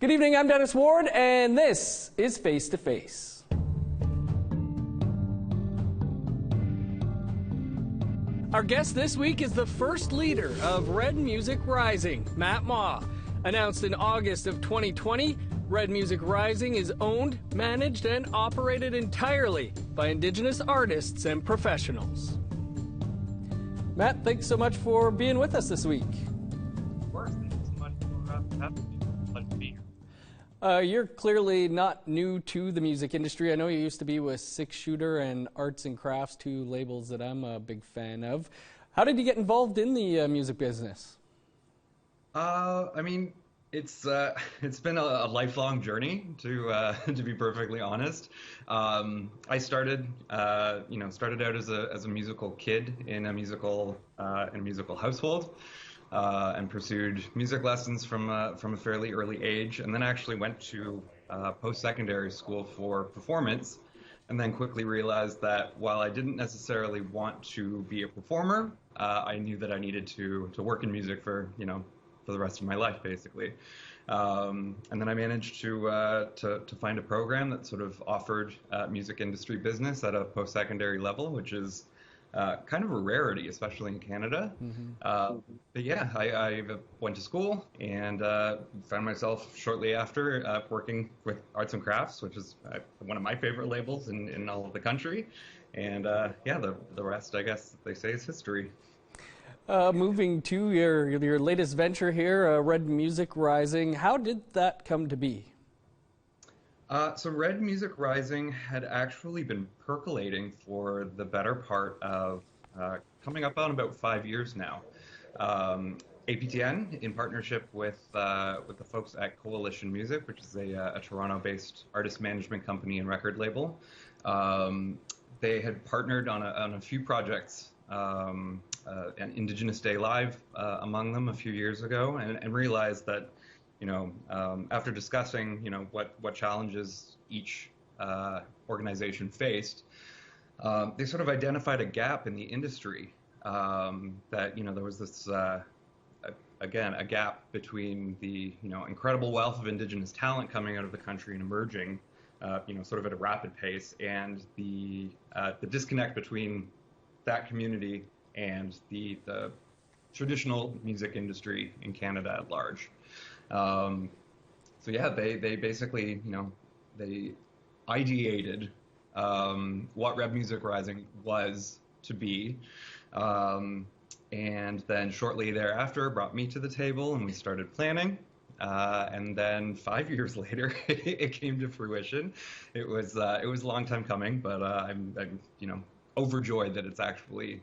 Good evening, I'm Dennis Ward, and this is Face to Face. Our guest this week is the first leader of Red Music Rising, Matt Maw. Announced in August of 2020, Red Music Rising is owned, managed, and operated entirely by Indigenous artists and professionals. Matt, thanks so much for being with us this week. Of course, thank you so much for having me. It's a pleasure to be here. You're clearly not new to the music industry. I know you used to be with Six Shooter and Arts and Crafts, two labels that I'm a big fan of. How did you get involved in the music business? It's been a lifelong journey to be perfectly honest. I started out as a musical kid in a musical household. And pursued music lessons from a fairly early age, and then actually went to post-secondary school for performance, and then quickly realized that while I didn't necessarily want to be a performer, I knew that I needed to work in music for the rest of my life, basically. And then I managed to find a program that sort of offered music industry business at a post-secondary level, which is kind of a rarity, especially in Canada. Mm-hmm. But yeah, I went to school and found myself shortly after working with Arts and Crafts, which is one of my favorite labels in all of the country. And the rest, I guess they say, is history. Moving to your latest venture here, Red Music Rising, how did that come to be? So Red Music Rising had actually been percolating for the better part of coming up on about 5 years now. APTN, in partnership with the folks at Coalition Music, which is a Toronto-based artist management company and record label, they had partnered on a few projects, and Indigenous Day Live among them a few years ago, and realized that after discussing, what challenges each organization faced, they sort of identified a gap in the industry, that, there was this, again, a gap between the, incredible wealth of Indigenous talent coming out of the country and emerging, sort of at a rapid pace, and the disconnect between that community and the traditional music industry in Canada at large. They basically, they ideated what Red Music Rising was to be, and then shortly thereafter brought me to the table and we started planning. And then 5 years later, it came to fruition. It was a long time coming, but I'm overjoyed that it's actually,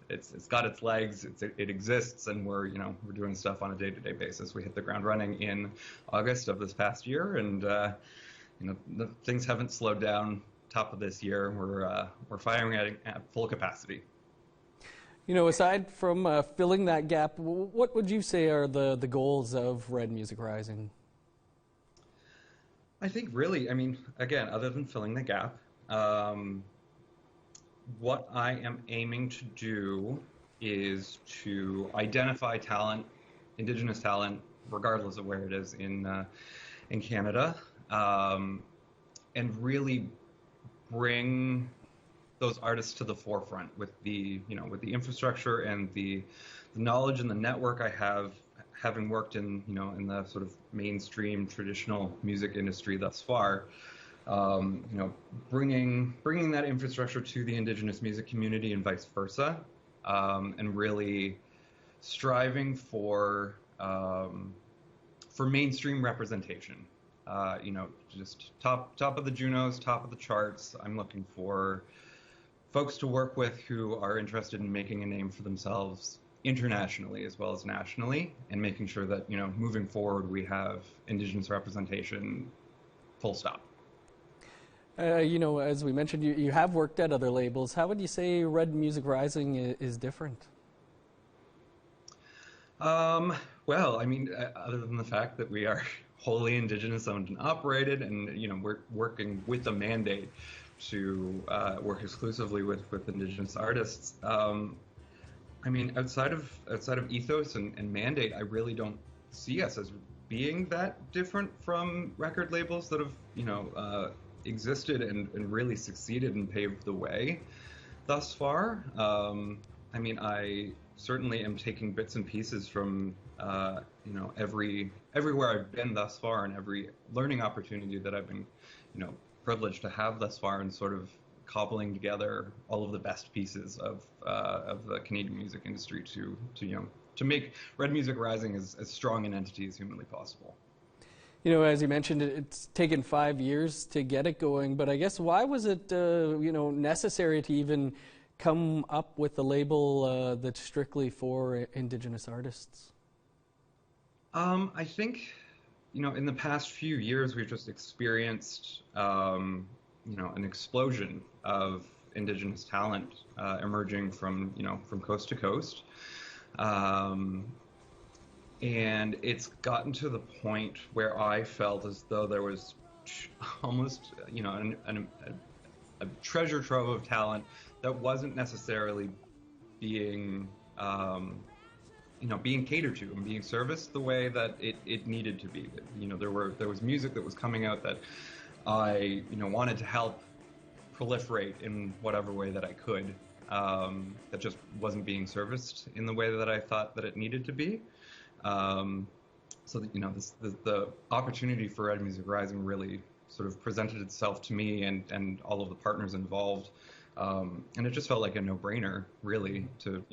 it's got its legs, it exists, and we're doing stuff on a day-to-day basis. We hit the ground running in August of this past year, and the things haven't slowed down. Top of this year, we're firing at full capacity. Aside from filling that gap, what would you say are the goals of Red Music Rising? I think really, again, other than filling the gap, what I am aiming to do is to identify talent, Indigenous talent, regardless of where it is in Canada, and really bring those artists to the forefront with the infrastructure and the knowledge and the network I have, having worked in the sort of mainstream traditional music industry thus far. Bringing that infrastructure to the Indigenous music community and vice versa, and really striving for mainstream representation. Just top of the Junos, top of the charts. I'm looking for folks to work with who are interested in making a name for themselves internationally as well as nationally, and making sure that moving forward we have Indigenous representation, full stop. As we mentioned, you have worked at other labels. How would you say Red Music Rising is different? Other than the fact that we are wholly Indigenous owned and operated, and we're working with a mandate to work exclusively with Indigenous artists. Outside of ethos and mandate, I really don't see us as being that different from record labels that have, existed and really succeeded and paved the way thus far. I mean, I certainly am taking bits and pieces from, everywhere I've been thus far, and every learning opportunity that I've been, privileged to have thus far, and sort of cobbling together all of the best pieces of the Canadian music industry to make Red Music Rising as strong an entity as humanly possible. As you mentioned, it's taken 5 years to get it going, but I guess why was it, necessary to even come up with a label that's strictly for Indigenous artists? I think, in the past few years, we've just experienced, an explosion of Indigenous talent emerging from coast to coast. And it's gotten to the point where I felt as though there was almost, a treasure trove of talent that wasn't necessarily being, being catered to and being serviced the way that it needed to be. There was music that was coming out that I, wanted to help proliferate in whatever way that I could, that just wasn't being serviced in the way that I thought that it needed to be. So that, the opportunity for Red Music Rising really sort of presented itself to me and all of the partners involved. And it just felt like a no-brainer, really, to,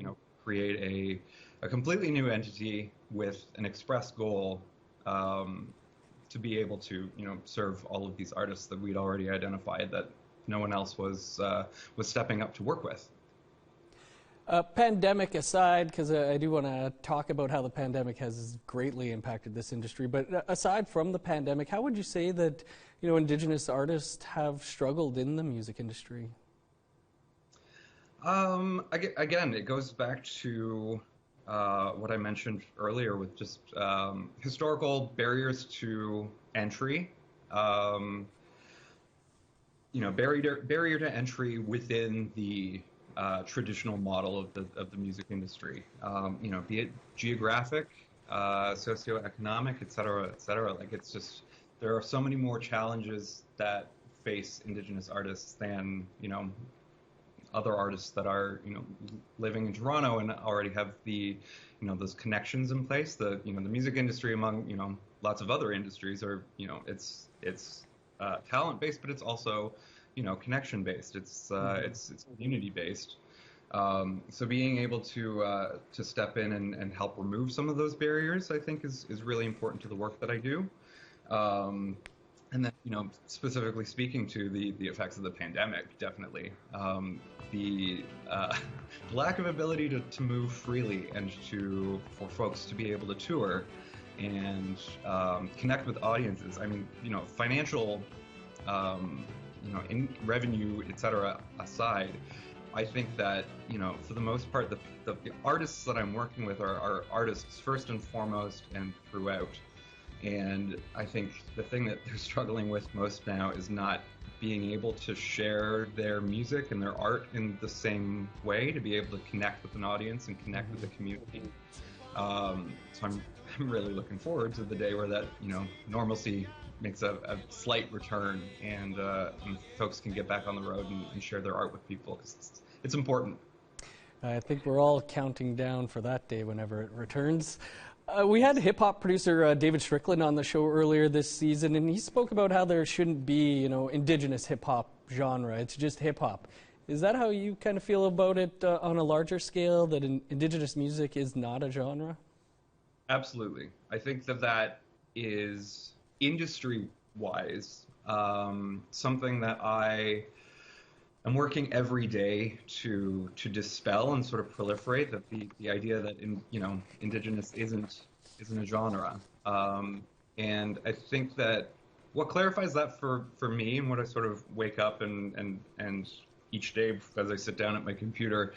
create a completely new entity with an express goal, to be able to, serve all of these artists that we'd already identified that no one else was stepping up to work with. Pandemic aside, because I do want to talk about how the pandemic has greatly impacted this industry, but aside from the pandemic, how would you say that, Indigenous artists have struggled in the music industry? Again, it goes back to what I mentioned earlier with just historical barriers to entry. Barrier to entry within the traditional model of the music industry, be it geographic, socioeconomic, et cetera. Like, it's just, there are so many more challenges that face Indigenous artists than, other artists that are, living in Toronto and already have the, those connections in place. The music industry, among, lots of other industries, are, it's talent-based, but it's also, connection based. It's community based. So being able to step in and help remove some of those barriers, I think, is really important to the work that I do. And then, specifically speaking to the effects of the pandemic, definitely the lack of ability to move freely and for folks to be able to tour and connect with audiences. I mean, financial. In revenue, et cetera, aside, I think that, for the most part, the artists that I'm working with are artists first and foremost and throughout. And I think the thing that they're struggling with most now is not being able to share their music and their art in the same way, to be able to connect with an audience and connect with the community. So I'm really looking forward to the day where that, normalcy makes a slight return, and folks can get back on the road and share their art with people, because it's important. I think we're all counting down for that day whenever it returns. We had hip-hop producer David Strickland on the show earlier this season, and he spoke about how there shouldn't be, Indigenous hip-hop genre. It's just hip-hop. Is that how you kind of feel about it on a larger scale, that Indigenous music is not a genre? Absolutely. I think that is industry-wise, something that I am working every day to dispel and sort of proliferate, that the idea that Indigenous isn't a genre, and I think that what clarifies that for me, and what I sort of wake up and each day as I sit down at my computer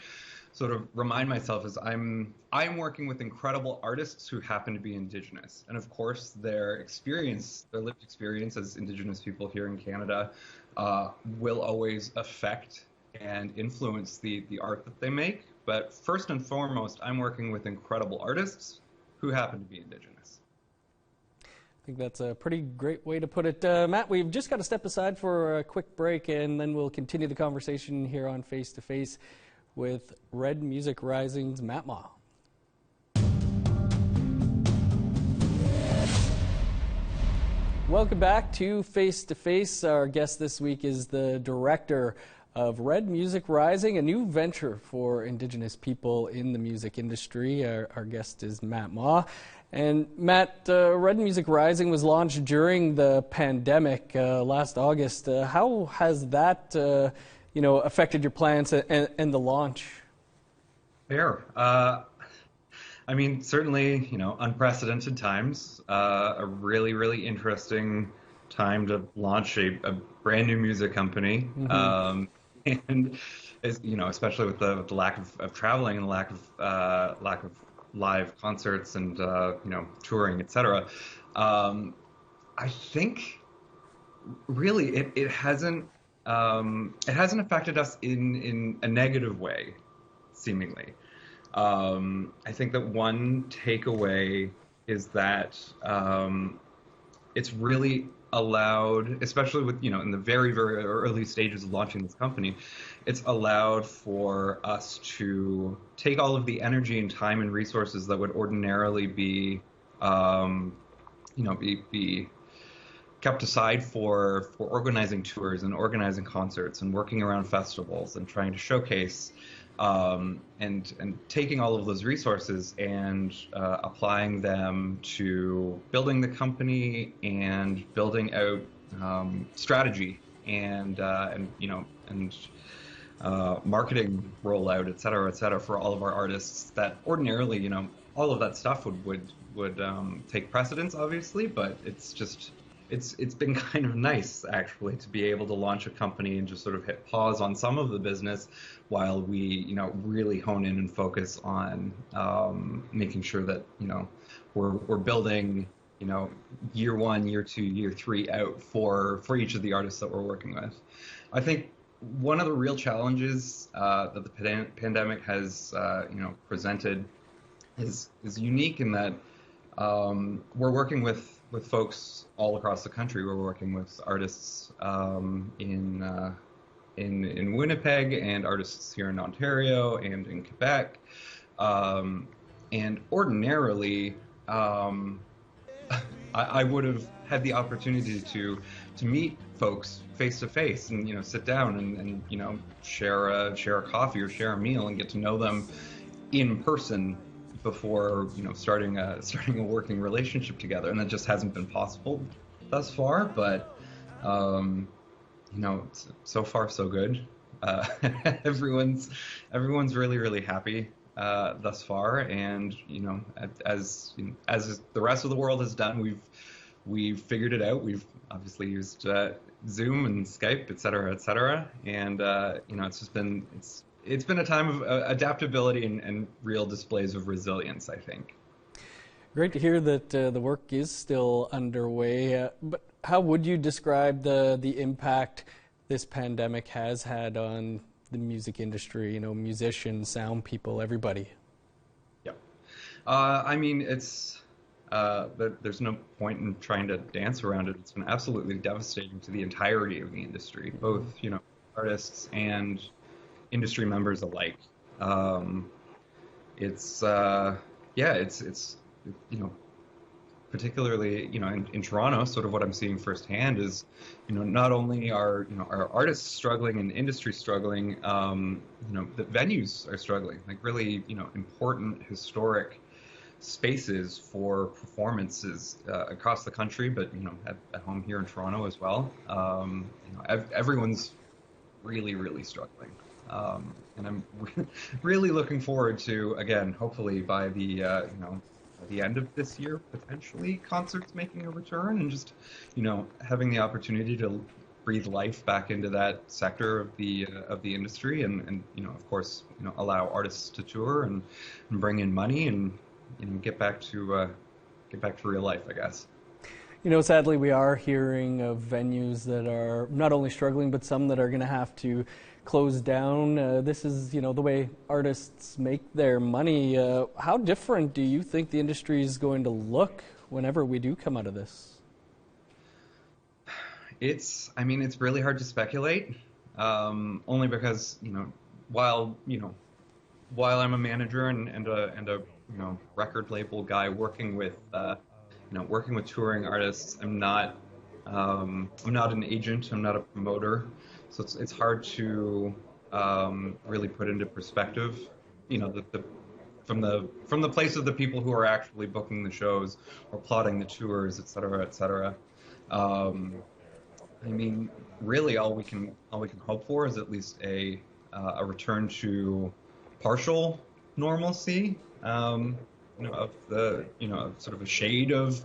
sort of remind myself, is I'm working with incredible artists who happen to be Indigenous. And of course, their lived experience as Indigenous people here in Canada will always affect and influence the art that they make. But first and foremost, I'm working with incredible artists who happen to be Indigenous. I think that's a pretty great way to put it. Matt, we've just got to step aside for a quick break, and then we'll continue the conversation here on Face to Face with Red Music Rising's Matt Maw. Welcome back to Face to Face. Our guest this week is the director of Red Music Rising, a new venture for Indigenous people in the music industry. Our guest is Matt Maw. And Matt, Red Music Rising was launched during the pandemic last August. How has that affected your plans and the launch? Fair. I mean, certainly, unprecedented times. A really, really interesting time to launch a brand new music company. Mm-hmm. And especially with the lack of traveling and the lack of live concerts and touring, etc. I think really it hasn't affected us in a negative way, seemingly. I think that one takeaway is that it's really allowed, especially with, in the very, very early stages of launching this company, it's allowed for us to take all of the energy and time and resources that would ordinarily be kept aside for organizing tours and organizing concerts and working around festivals and trying to showcase and taking all of those resources and applying them to building the company and building out strategy and marketing rollout, et cetera, for all of our artists. That ordinarily, all of that stuff would take precedence, obviously, but it's been kind of nice, actually, to be able to launch a company and just sort of hit pause on some of the business while we, really hone in and focus on making sure that, we're building, year 1, year 2, year 3 out for each of the artists that we're working with. I think one of the real challenges that the pandemic has, presented is unique in that we're working with folks all across the country. We're working with artists in Winnipeg and artists here in Ontario and in Quebec. And ordinarily, I would have had the opportunity to meet folks face to face and sit down and share a coffee or share a meal and get to know them in person before starting a working relationship together, and that just hasn't been possible thus far. But so far so good. Everyone's really, really happy thus far, and as the rest of the world has done, we've figured it out. We've obviously used Zoom and Skype, et cetera, and it's been a time of adaptability and real displays of resilience, I think. Great to hear that the work is still underway. But how would you describe the impact this pandemic has had on the music industry, musicians, sound people, everybody? Yeah. I mean, there's no point in trying to dance around it. It's been absolutely devastating to the entirety of the industry, both, artists and industry members alike. It's particularly in Toronto, sort of what I'm seeing firsthand is not only are our artists struggling and industry struggling, the venues are struggling, like really important historic spaces for performances across the country, but at home here in Toronto as well. Everyone's really, really struggling. And I'm really looking forward to, again, hopefully by the end of this year, potentially concerts making a return and just, having the opportunity to breathe life back into that sector of the industry and of course, allow artists to tour and bring in money and, get back to real life, I guess. Sadly, we are hearing of venues that are not only struggling, but some that are going to have to close down. This is, the way artists make their money. How different do you think the industry is going to look whenever we do come out of this? It's really hard to speculate, only because, while, while I'm a manager and a record label guy working with touring artists, I'm not an agent, I'm not a promoter, so it's hard to really put into perspective, from the place of the people who are actually booking the shows or plotting the tours, et cetera, et cetera. Really, all we can hope for is at least a return to partial normalcy, of the sort of a shade of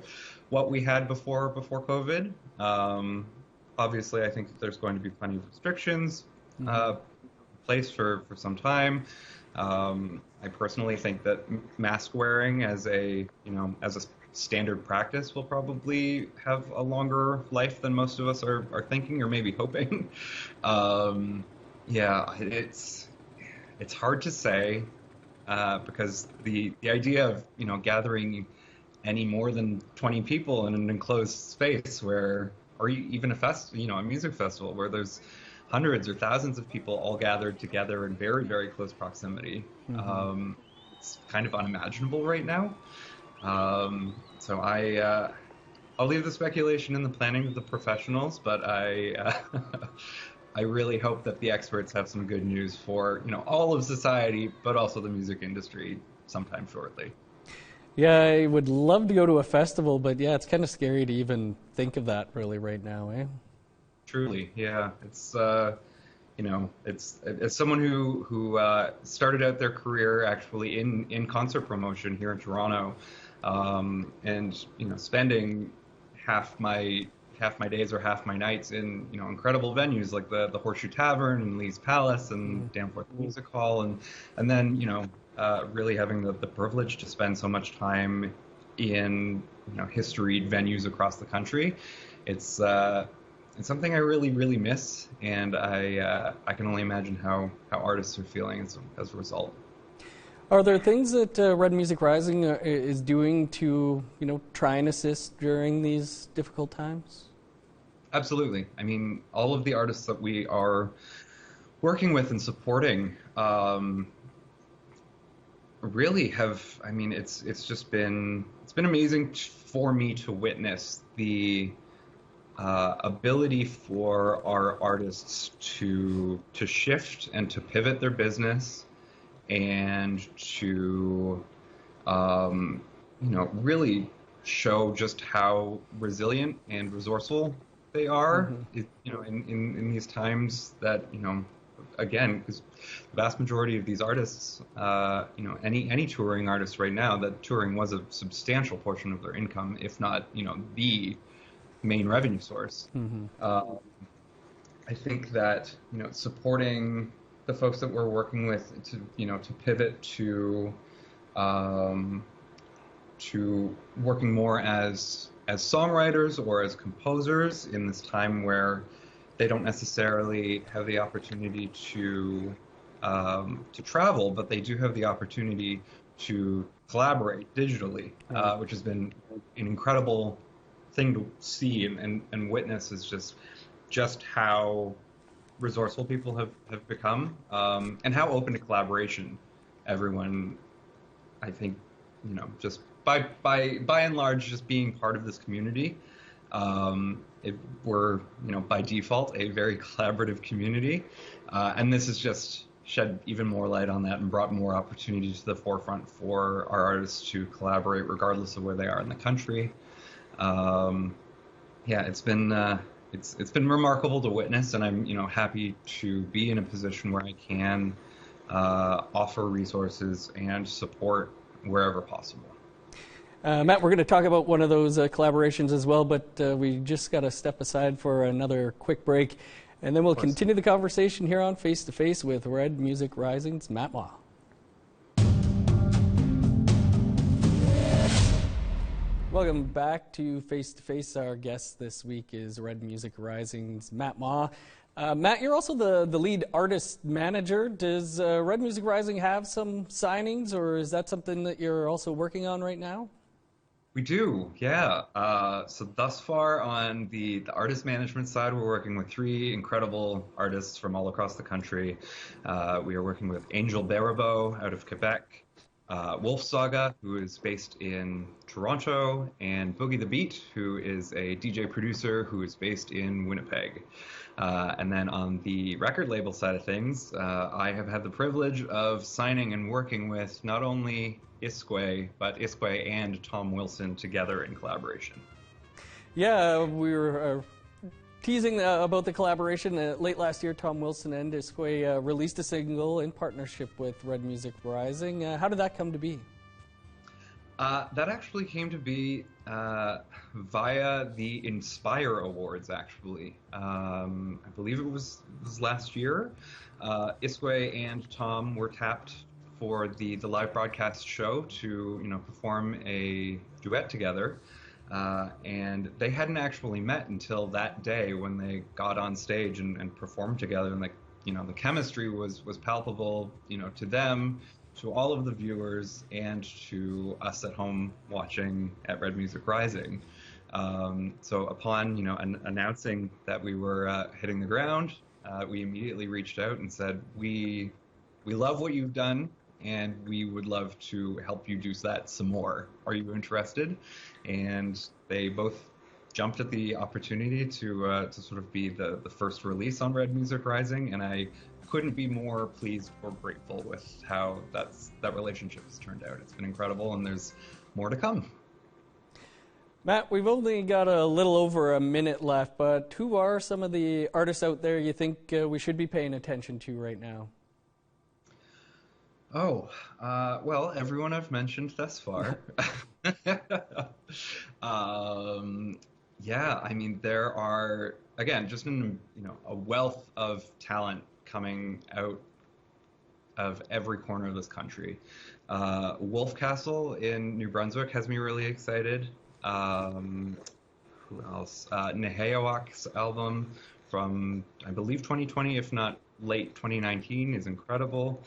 what we had before COVID. Obviously, I think that there's going to be plenty of restrictions in place for some time. I personally think that mask wearing as a standard practice will probably have a longer life than most of us are thinking or maybe hoping. It's hard to say, because the idea of gathering any more than 20 people in an enclosed space or even a music festival where there's hundreds or thousands of people all gathered together in very, very close proximity. It's kind of unimaginable right now. So I'll leave the speculation and the planning to the professionals, but I really hope that the experts have some good news for all of society, but also the music industry sometime shortly. Yeah, I would love to go to a festival, but yeah, it's kind of scary to even think of that really right now, eh? Truly, yeah. It's it's as someone who started out their career actually in concert promotion here in Toronto, and spending half my days or half my nights in incredible venues like the Horseshoe Tavern and Lee's Palace and Danforth Music Hall, and then really having the privilege to spend so much time in historied venues across the country. It's something I really, really miss, and I can only imagine how artists are feeling as a result. Are there things that Red Music Rising is doing to try and assist during these difficult times? Absolutely. All of the artists that we are working with and supporting really have. It's been amazing for me to witness the ability for our artists to shift and to pivot their business and to really show just how resilient and resourceful they are. In these times that again, because the vast majority of these artists, any touring artist right now, that touring was a substantial portion of their income, if not the main revenue source. I think that supporting the folks that we're working with to pivot to working more as songwriters or as composers in this time where they don't necessarily have the opportunity to travel, but they do have the opportunity to collaborate digitally, which has been an incredible thing to see and witness, is just how resourceful people have become, and how open to collaboration everyone, I think, just by and large, just being part of this community, we're by default a very collaborative community, and this has just shed even more light on that and brought more opportunities to the forefront for our artists to collaborate regardless of where they are in the country. It's been remarkable to witness, and I'm happy to be in a position where I can offer resources and support wherever possible. Matt, we're going to talk about one of those collaborations as well, but we just got to step aside for another quick break, and then we'll continue the conversation here on Face to Face with Red Music Rising's Matt Maw. Welcome back to Face to Face. Our guest this week is Red Music Rising's Matt Maw. Matt, you're also the lead artist manager. Does Red Music Rising have some signings, or is that something that you're also working on right now? We do, yeah. So thus far on the artist management side, we're working with three incredible artists from all across the country. We are working with Angel Barabo out of Quebec, Wolf Saga, who is based in Toronto, and Boogie the Beat, who is a DJ producer who is based in Winnipeg. And then on the record label side of things, I have had the privilege of signing and working with not only Iskway, but Iskway and Tom Wilson together in collaboration. Yeah, we were teasing about the collaboration. Late last year, Tom Wilson and Iskway released a single in partnership with Red Music Rising. How did that come to be? That actually came to be via the Inspire Awards, actually. I believe it was last year. Iskway and Tom were tapped for the live broadcast show to perform a duet together, and they hadn't actually met until that day when they got on stage and performed together, and the chemistry was palpable, to them, to all of the viewers, and to us at home watching at Red Music Rising. So upon announcing that we were hitting the ground, we immediately reached out and said, we love what you've done, and we would love to help you do that some more. Are you interested? And they both jumped at the opportunity to sort of be the first release on Red Music Rising, and I couldn't be more pleased or grateful with how that relationship has turned out. It's been incredible, and there's more to come. Matt, we've only got a little over a minute left, but who are some of the artists out there you think we should be paying attention to right now? Oh, well, everyone I've mentioned thus far. Yeah, I mean, there are, again, just a wealth of talent coming out of every corner of this country. Wolf Castle in New Brunswick has me really excited. Who else? Nehewak's album from, I believe, 2020, if not late 2019, is incredible.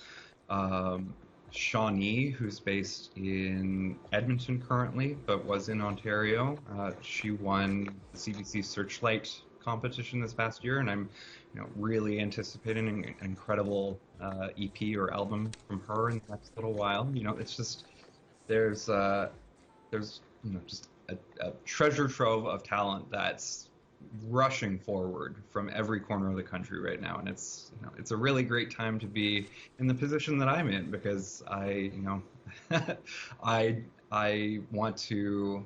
Shawnee, who's based in Edmonton currently, but was in Ontario. She won the CBC Searchlight competition this past year, and I'm really anticipating an incredible EP or album from her in the next little while. It's just there's just a treasure trove of talent that's rushing forward from every corner of the country right now, and it's a really great time to be in the position that I'm in, because I want to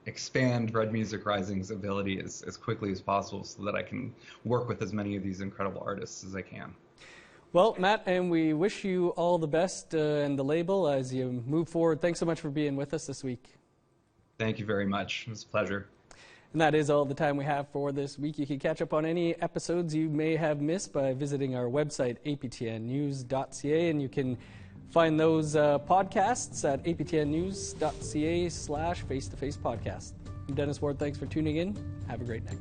expand Red Music Rising's ability as quickly as possible so that I can work with as many of these incredible artists as I can. Well, Matt, and we wish you all the best and the label as you move forward. Thanks so much for being with us this week. Thank you very much. It was a pleasure. And that is all the time we have for this week. You can catch up on any episodes you may have missed by visiting our website, aptnnews.ca, and you can find those podcasts at aptnnews.ca/face-to-face podcast. I'm Dennis Ward. Thanks for tuning in. Have a great night.